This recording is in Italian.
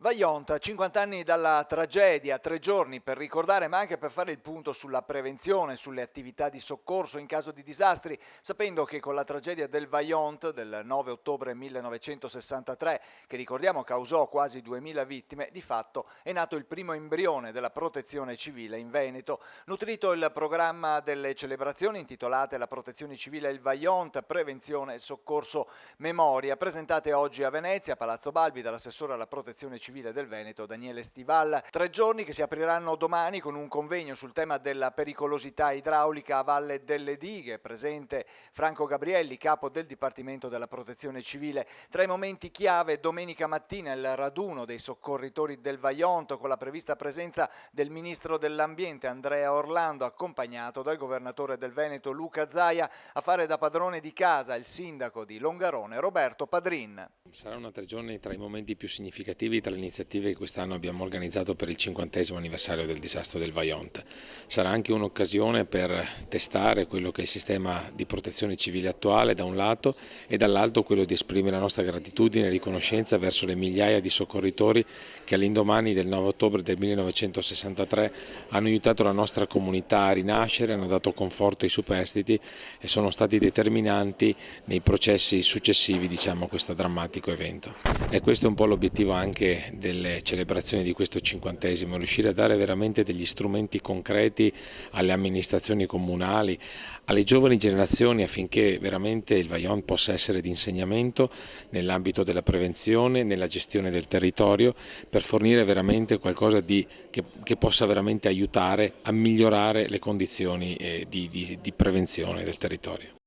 Vajont, 50 anni dalla tragedia, 3 giorni per ricordare ma anche per fare il punto sulla prevenzione, sulle attività di soccorso in caso di disastri, sapendo che con la tragedia del Vajont del 9 ottobre 1963, che ricordiamo causò quasi 2000 vittime, di fatto è nato il primo embrione della protezione civile in Veneto. Nutrito il programma delle celebrazioni intitolate La protezione civile e il Vajont, prevenzione, soccorso, memoria, presentate oggi a Venezia, a Palazzo Balbi, dall'assessore alla protezione civile del Veneto Daniele Stival. 3 giorni che si apriranno domani con un convegno sul tema della pericolosità idraulica a valle delle dighe. Presente Franco Gabrielli, capo del Dipartimento della Protezione Civile. Tra i momenti chiave domenica mattina il raduno dei soccorritori del Vajont con la prevista presenza del Ministro dell'Ambiente Andrea Orlando, accompagnato dal Governatore del Veneto Luca Zaia, a fare da padrone di casa il sindaco di Longarone Roberto Padrin. Saranno 3 giorni tra i momenti più significativi tra le iniziative che quest'anno abbiamo organizzato per il 50° anniversario del disastro del Vajont. Sarà anche un'occasione per testare quello che è il sistema di protezione civile attuale da un lato e dall'altro quello di esprimere la nostra gratitudine e riconoscenza verso le migliaia di soccorritori che all'indomani del 9 ottobre del 1963 hanno aiutato la nostra comunità a rinascere, hanno dato conforto ai superstiti e sono stati determinanti nei processi successivi a questo drammatico evento. E questo è un po' l'obiettivo anche delle celebrazioni di questo 50°, riuscire a dare veramente degli strumenti concreti alle amministrazioni comunali, alle giovani generazioni affinché veramente il Vajont possa essere di insegnamento nell'ambito della prevenzione, nella gestione del territorio, per fornire veramente qualcosa che possa veramente aiutare a migliorare le condizioni di prevenzione del territorio.